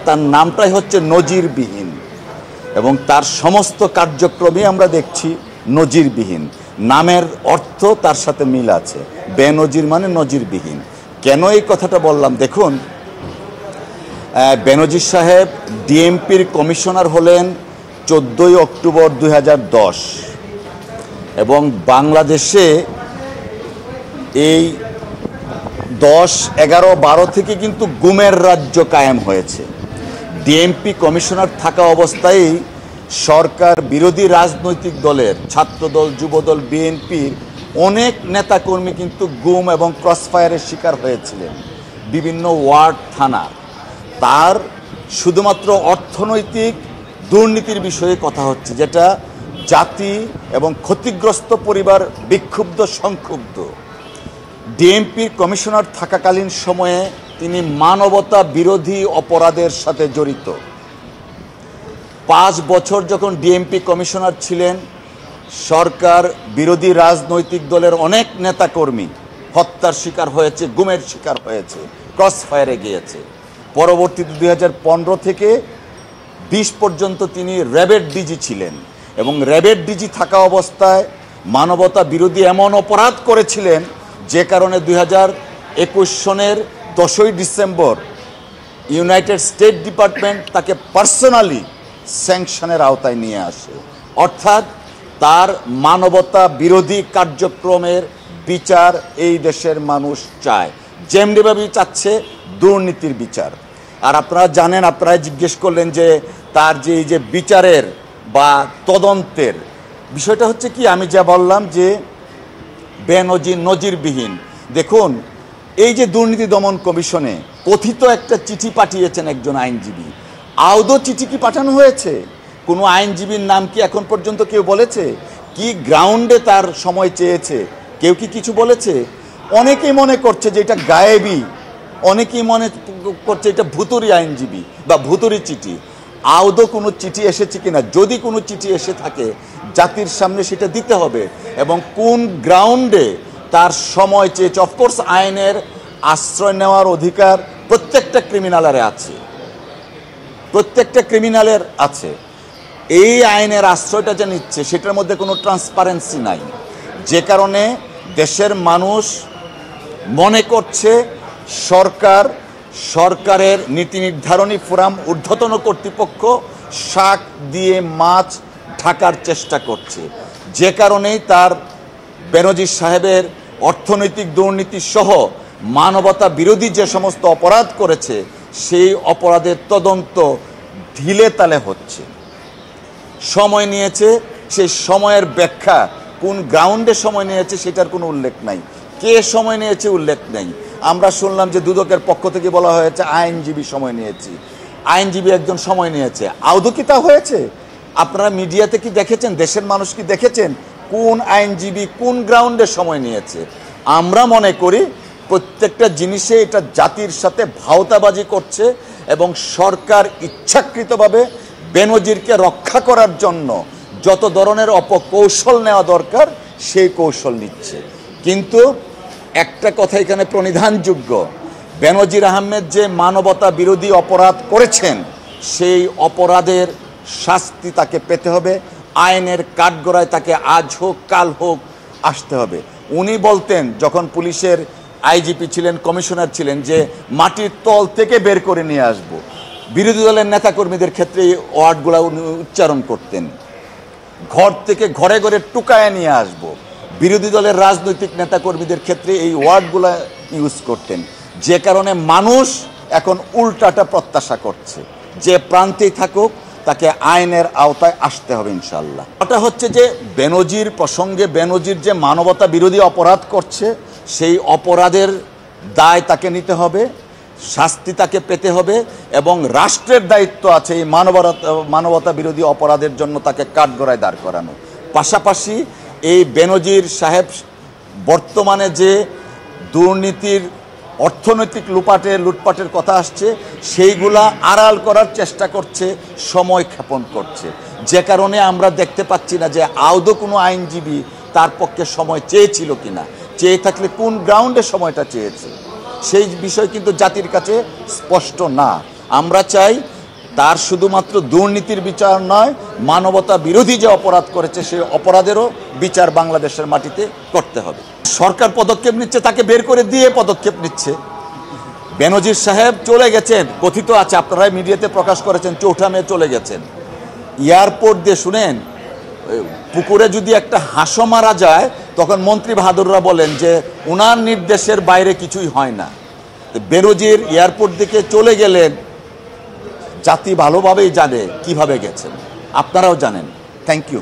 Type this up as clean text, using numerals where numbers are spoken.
তার নামটাই হচ্ছে নজিরবিহীন এবং তার সমস্ত কার্যক্রমই আমরা দেখছি নজিরবিহীন। নামের অর্থ তার সাথে মিল আছে, বেনজির মানে নজিরবিহীন। কেন এই কথাটা বললাম? দেখুন, বেনজির সাহেব ডিএমপির কমিশনার হলেন 14ই অক্টোবর 2010 এবং বাংলাদেশে এই 10, 11, 12 থেকে কিন্তু গুমের রাজ্য কায়েম হয়েছে। ডিএমপি কমিশনার থাকা অবস্থায় সরকার বিরোধী রাজনৈতিক দলের ছাত্রদল, যুবদল, বিএনপির অনেক নেতাকর্মী কিন্তু গুম এবং ক্রসফায়ারের শিকার হয়েছিলেন বিভিন্ন ওয়ার্ড থানার। তার শুধুমাত্র অর্থনৈতিক দুর্নীতির বিষয়ে কথা হচ্ছে, যেটা জাতি এবং ক্ষতিগ্রস্ত পরিবার বিক্ষুব্ধ, সংক্ষুব্ধ। ডিএমপির কমিশনার থাকাকালীন সময়ে তিনি মানবতা বিরোধী অপরাধের সাথে জড়িত। 5 বছর যখন ডিএমপি কমিশনার ছিলেন, সরকার বিরোধী রাজনৈতিক দলের অনেক নেতাকর্মী হত্যার শিকার হয়েছে, গুমের শিকার হয়েছে, ক্রসফায়ারে গিয়েছে। পরবর্তীতে 2015 থেকে 20 পর্যন্ত তিনি র্যাবের ডিজি ছিলেন এবং র্যাবের ডিজি থাকা অবস্থায় মানবতা বিরোধী এমন অপরাধ করেছিলেন যে কারণে 2021 সনের 10ই ডিসেম্বর ইউনাইটেড স্টেট ডিপার্টমেন্ট তাকে পার্সোনালি স্যাংশনের আওতায় নিয়ে আসে। অর্থাৎ তার মানবতা বিরোধী কার্যক্রমের বিচার এই দেশের মানুষ চায়, যেমনিভাবে চাচ্ছে দুর্নীতির বিচার। আর আপনারা জানেন, আপনারা জিজ্ঞেস করলেন যে তার যে এই যে বিচারের বা তদন্তের বিষয়টা হচ্ছে কি, আমি যা বললাম যে বেনজির, নজিরবিহীন। দেখুন, এই যে দুর্নীতি দমন কমিশনে কথিত একটা চিঠি পাঠিয়েছেন একজন আইনজীবী, আদৌ চিঠি কি পাঠানো হয়েছে? কোনো আইনজীবীর নাম কি এখন পর্যন্ত কেউ বলেছে? কি গ্রাউন্ডে তার সময় চেয়েছে কেউ কি কিছু বলেছে? অনেকেই মনে করছে যে এটা গায়েবী, অনেকেই মনে করছে এটা ভুতুরি আইনজীবী বা ভুতুরি চিঠি। আদৌ কোনো চিঠি এসেছে কিনা, যদি কোনো চিঠি এসে থাকে জাতির সামনে সেটা দিতে হবে এবং কোন গ্রাউন্ডে তার সময় চেয়েছে। অফকোর্স আইনের আশ্রয় নেওয়ার অধিকার প্রত্যেকটা ক্রিমিনালের আছে, প্রত্যেকটা ক্রিমিনালের আছে। এই আইনের আশ্রয়টা যে নিচ্ছে সেটার মধ্যে কোনো ট্রান্সপারেন্সি নাই, যে কারণে দেশের মানুষ মনে করছে সরকারের নীতি নির্ধারণী ফোরাম, ঊর্ধ্বতন কর্তৃপক্ষ শাক দিয়ে মাছ ঢাকার চেষ্টা করছে। যে কারণেই তার বেনজির সাহেবের অর্থনৈতিক দুর্নীতি সহ মানবতা বিরোধী যে সমস্ত অপরাধ করেছে সেই অপরাধের তদন্ত ঢিলে তালে হচ্ছে। সময় নিয়েছে, সেই সময়ের ব্যাখ্যা কোন গ্রাউন্ডে সময় নিয়েছে সেটার কোনো উল্লেখ নাই, কে সময় নিয়েছে উল্লেখ নেই। আমরা শুনলাম যে দুদকের পক্ষ থেকে বলা হয়েছে আইনজীবী সময় নিয়েছি, আইনজীবী একজন সময় নিয়েছে। আদৌ কি তা হয়েছে? আপনারা মিডিয়াতে কি দেখেছেন? দেশের মানুষ কি দেখেছেন কোন আইনজীবী কোন গ্রাউন্ডে সময় নিয়েছে? আমরা মনে করি প্রত্যেকটা জিনিসে এটা জাতির সাথে ভাওতাবাজি করছে এবং সরকার ইচ্ছাকৃতভাবে বেনজিরকে রক্ষা করার জন্য যত ধরনের অপকৌশল নেওয়া দরকার সেই কৌশল নিচ্ছে। কিন্তু একটা কথা এখানে প্রণিধানযোগ্য, বেনজির আহমেদ যে মানবতা বিরোধী অপরাধ করেছেন সেই অপরাধের শাস্তি তাকে পেতে হবে। আইনের কাঠগড়ায় তাকে আজ হোক কাল হোক আসতে হবে। উনি বলতেন যখন পুলিশের আইজিপি ছিলেন, কমিশনার ছিলেন, যে মাটির তল থেকে বের করে নিয়ে আসব। বিরোধী দলের নেতাকর্মীদের ক্ষেত্রে এই ওয়ার্ডগুলো উনি উচ্চারণ করতেন, ঘর থেকে ঘরে ঘরে টুকায় নিয়ে আসব। বিরোধী দলের রাজনৈতিক নেতাকর্মীদের ক্ষেত্রে এই ওয়ার্ডগুলো ইউজ করতেন। যে কারণে মানুষ এখন উল্টাটা প্রত্যাশা করছে, যে প্রান্তেই থাকুক তাকে আইনের আওতায় আসতে হবে ইনশাল্লাহ। ওটা হচ্ছে যে বেনজির প্রসঙ্গে, বেনজির যে মানবতা বিরোধী অপরাধ করছে সেই অপরাধের দায় তাকে নিতে হবে, শাস্তি তাকে পেতে হবে এবং রাষ্ট্রের দায়িত্ব আছে এই মানবতা বিরোধী অপরাধের জন্য তাকে কাঠগড়ায় দাঁড় করানো। পাশাপাশি এই বেনজির সাহেব বর্তমানে যে দুর্নীতির, অর্থনৈতিক লুটপাটের কথা আসছে সেইগুলা আড়াল করার চেষ্টা করছে, সময় ক্ষেপণ করছে। যে কারণে আমরা দেখতে পাচ্ছি না যে আদৌ কোনো আইনজীবী তার পক্ষে সময় চেয়েছিল কিনা, চেয়ে থাকলে কোন গ্রাউন্ডে সময়টা চেয়েছে সেই বিষয় কিন্তু জাতির কাছে স্পষ্ট না। আমরা চাই তার শুধুমাত্র দুর্নীতির বিচার নয়, মানবতা বিরোধী যে অপরাধ করেছে সেই অপরাধেরও বিচার বাংলাদেশের মাটিতে করতে হবে। সরকার পদক্ষেপ নিচ্ছে, তাকে বের করে দিয়ে পদক্ষেপ নিচ্ছে। বেনজির সাহেব চলে গেছেন, কথিত আছে, আপনারাই মিডিয়াতে প্রকাশ করেছেন, 4 মে চলে গেছেন। এয়ারপোর্ট দিয়ে শুনেন, পুকুরে যদি একটা হাঁসও মারা যায় তখন মন্ত্রী বাহাদুররা বলেন যে ওনার নির্দেশের বাইরে কিছুই হয় না। বেনজির এয়ারপোর্ট দিকে চলে গেলেন, জাতি ভালোভাবেই জানে কিভাবে গেছেন, আপনারাও জানেন। Thank you.